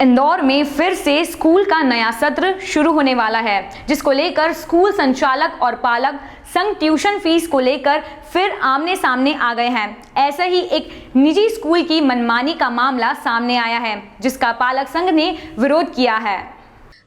इंदौर में फिर से स्कूल का नया सत्र शुरू होने वाला है, जिसको लेकर स्कूल संचालक और पालक संघ ट्यूशन फीस को लेकर फिर आमने सामने आ गए हैं। ऐसा ही एक निजी स्कूल की मनमानी का मामला सामने आया है, जिसका पालक संघ ने विरोध किया है।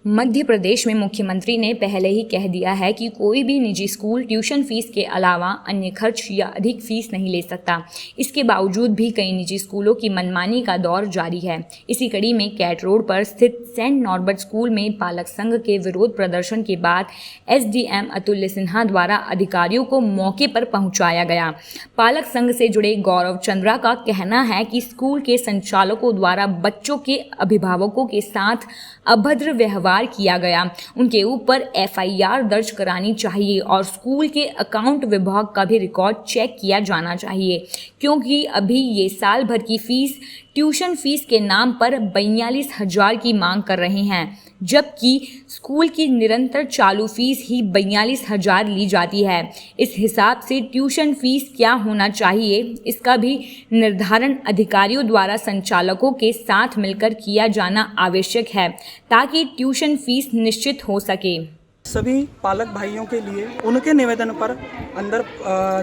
मध्य प्रदेश में मुख्यमंत्री ने पहले ही कह दिया है कि कोई भी निजी स्कूल ट्यूशन फीस के अलावा अन्य खर्च या अधिक फीस नहीं ले सकता। इसके बावजूद भी कई निजी स्कूलों की मनमानी का दौर जारी है। इसी कड़ी में कैट रोड पर स्थित सेंट नॉर्बर्ट स्कूल में पालक संघ के विरोध प्रदर्शन के बाद एसडीएम अतुल्य सिन्हा द्वारा अधिकारियों को मौके पर पहुंचाया गया। पालक संघ से जुड़े गौरव चंद्रा का कहना है कि स्कूल के संचालकों द्वारा बच्चों के अभिभावकों के साथ अभद्र व्यवहार किया गया। उनके ऊपर एफआईआर दर्ज करानी चाहिए और स्कूल के अकाउंट विभाग का भी रिकॉर्ड चेक किया जाना चाहिए, क्योंकि अभी ये साल भर की फीस ट्यूशन फीस के नाम पर 42,000 की मांग कर रहे हैं, जबकि स्कूल की निरंतर चालू फीस ही 42,000 ली जाती है। इस हिसाब से ट्यूशन फीस क्या होना चाहिए, इसका भी निर्धारण अधिकारियों द्वारा संचालकों के साथ मिलकर किया जाना आवश्यक है, ताकि ट्यूशन फीस निश्चित हो सके। सभी पालक भाइयों के लिए उनके निवेदन पर अंदर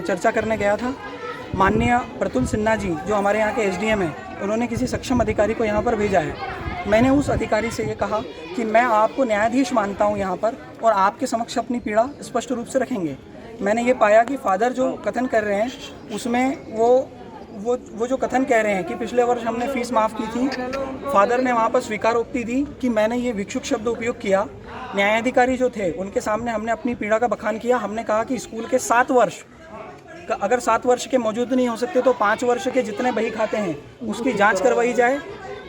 चर्चा करने गया था। माननीय प्रतुल सिन्हा जी, जो हमारे यहाँ के एसडीएम हैं, उन्होंने किसी सक्षम अधिकारी को यहाँ पर भेजा है। मैंने उस अधिकारी से ये कहा कि मैं आपको न्यायाधीश मानता हूँ यहाँ पर, और आपके समक्ष अपनी पीड़ा स्पष्ट रूप से रखेंगे। मैंने ये पाया कि फादर जो कथन कर रहे हैं उसमें वो जो कथन कह रहे हैं कि पिछले वर्ष हमने फीस माफ़ की थी, फादर ने वहाँ पर स्वीकारोक्ति दी कि मैंने ये भिक्षुक शब्द उपयोग किया। न्यायाधिकारी जो थे उनके सामने हमने अपनी पीड़ा का बखान किया। हमने कहा कि स्कूल के 7 वर्ष, अगर 7 वर्ष के मौजूद नहीं हो सकते तो 5 वर्ष के जितने बही खाते हैं उसकी जांच करवाई जाए।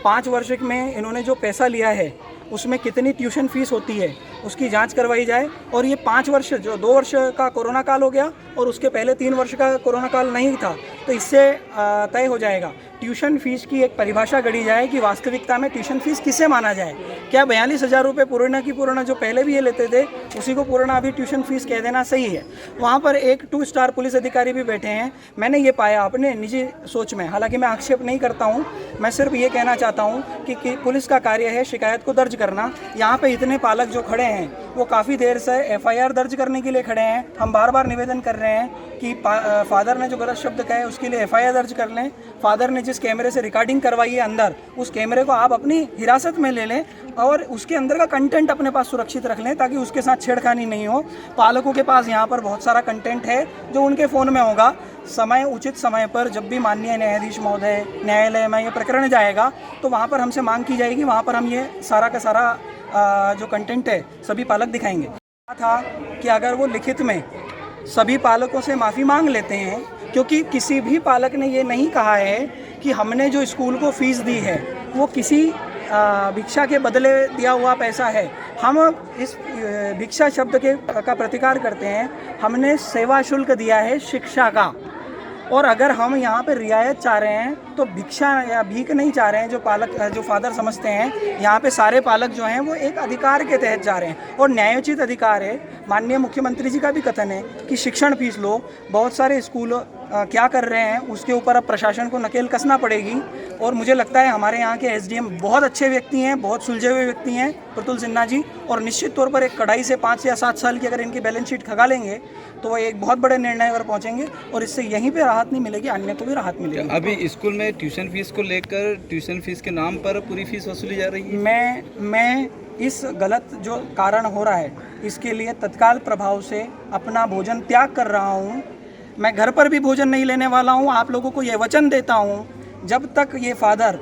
5 वर्ष में इन्होंने जो पैसा लिया है उसमें कितनी ट्यूशन फीस होती है उसकी जांच करवाई जाए। और ये 5 वर्ष, जो 2 वर्ष का कोरोना काल हो गया और उसके पहले 3 वर्ष का कोरोना काल नहीं था, तो इससे तय हो जाएगा। ट्यूशन फीस की एक परिभाषा गढ़ी जाए कि वास्तविकता में ट्यूशन फीस किसे माना जाए। क्या 42,000 रुपये पूर्ण की पूर्ण जो पहले भी ये लेते थे उसी को पूर्ण अभी ट्यूशन फीस कह देना सही है? वहाँ पर एक 2 स्टार पुलिस अधिकारी भी बैठे हैं। मैंने ये पाया अपने निजी सोच में, हालांकि मैं आक्षेप नहीं करता हूँ, मैं सिर्फ ये कहना चाहता हूँ कि पुलिस का कार्य है शिकायत को दर्ज करना। यहाँ पे इतने पालक जो खड़े हैं वो काफ़ी देर से एफआईआर दर्ज करने के लिए खड़े हैं। हम बार बार निवेदन कर रहे हैं कि फादर ने जो गलत शब्द कहे उसके लिए एफआईआर दर्ज कर लें। फादर ने जिस कैमरे से रिकॉर्डिंग करवाई है अंदर, उस कैमरे को आप अपनी हिरासत में ले लें और उसके अंदर का कंटेंट अपने पास सुरक्षित रख लें, ताकि उसके साथ छेड़खानी नहीं हो। पालकों के पास यहाँ पर बहुत सारा कंटेंट है जो उनके फ़ोन में होगा। उचित समय पर जब भी माननीय न्यायाधीश महोदय न्यायालय में ये प्रकरण जाएगा तो वहाँ पर हमसे मांग की जाएगी, वहाँ पर हम ये सारा का सारा जो कंटेंट है सभी पालक दिखाएंगे। था कि अगर वो लिखित में सभी पालकों से माफ़ी मांग लेते हैं, क्योंकि किसी भी पालक ने ये नहीं कहा है कि हमने जो स्कूल को फीस दी है वो किसी भिक्षा के बदले दिया हुआ पैसा है। हम इस भिक्षा शब्द का प्रतिकार करते हैं। हमने सेवा शुल्क दिया है शिक्षा का, और अगर हम यहाँ पे रियायत चाह रहे हैं तो भिक्षा या भीख नहीं चाह रहे हैं। जो फादर समझते हैं यहाँ पे सारे पालक जो हैं वो एक अधिकार के तहत जा रहे हैं और न्यायोचित अधिकार है। माननीय मुख्यमंत्री जी का भी कथन है कि शिक्षण फीस लो। बहुत सारे स्कूल क्या कर रहे हैं उसके ऊपर अब प्रशासन को नकेल कसना पड़ेगी। और मुझे लगता है हमारे यहाँ के एसडीएम बहुत अच्छे व्यक्ति हैं, बहुत सुलझे हुए व्यक्ति हैं, प्रतुल सिन्हा जी, और निश्चित तौर पर एक कड़ाई से 5 या 7 साल की अगर इनकी बैलेंस शीट खंगा लेंगे तो वो एक बहुत बड़े निर्णय पर पहुँचेंगे और इससे यहीं पर राहत नहीं मिलेगी, अन्य को भी राहत मिलेगी। अभी स्कूल में ट्यूशन फीस को लेकर ट्यूशन फीस के नाम पर पूरी फीस वसूली जा रही है। मैं इस गलत जो कारण हो रहा है इसके लिए तत्काल प्रभाव से अपना भोजन त्याग कर रहा हूँ। मैं घर पर भी भोजन नहीं लेने वाला हूँ। आप लोगों को ये वचन देता हूँ, जब तक ये फादर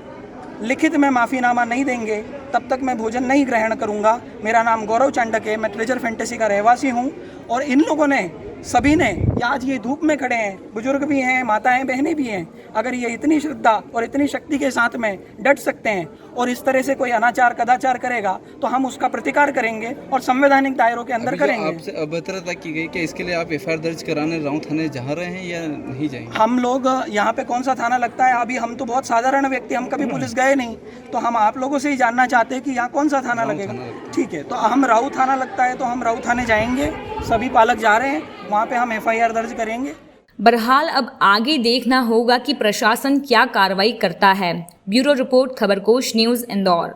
लिखित में माफ़ीनामा नहीं देंगे तब तक मैं भोजन नहीं ग्रहण करूँगा। मेरा नाम गौरव चांडक है, मैं ट्रेजर फैंटेसी का रहवासी हूँ। और इन लोगों ने सभी ने आज ये धूप में खड़े हैं, बुजुर्ग भी हैं, माताएं बहनें भी हैं, अगर ये इतनी श्रद्धा और इतनी शक्ति के साथ में डट सकते हैं और इस तरह से कोई अनाचार कदाचार करेगा तो हम उसका प्रतिकार करेंगे और संवैधानिक दायरों के अंदर करेंगे। आपसे अभद्रता की गई कि इसके लिए आप एफआईआर दर्ज कराने राउत थाने जा रहे हैं या नहीं जाएंगे? हम लोग यहाँ पे कौन सा थाना लगता है, अभी हम तो बहुत साधारण व्यक्ति, हम कभी पुलिस गए नहीं, तो हम आप लोगों से ही जानना चाहते हैं कि यहाँ कौन सा थाना लगेगा। ठीक है, तो हम राउत थाना लगता है तो हम राउत थाने जाएंगे, सभी पालक जा रहे हैं, वहाँ पे हम एफआईआर दर्ज करेंगे। बहरहाल अब आगे देखना होगा कि प्रशासन क्या कार्रवाई करता है। Bureau report, Khabarkosh news, Indore.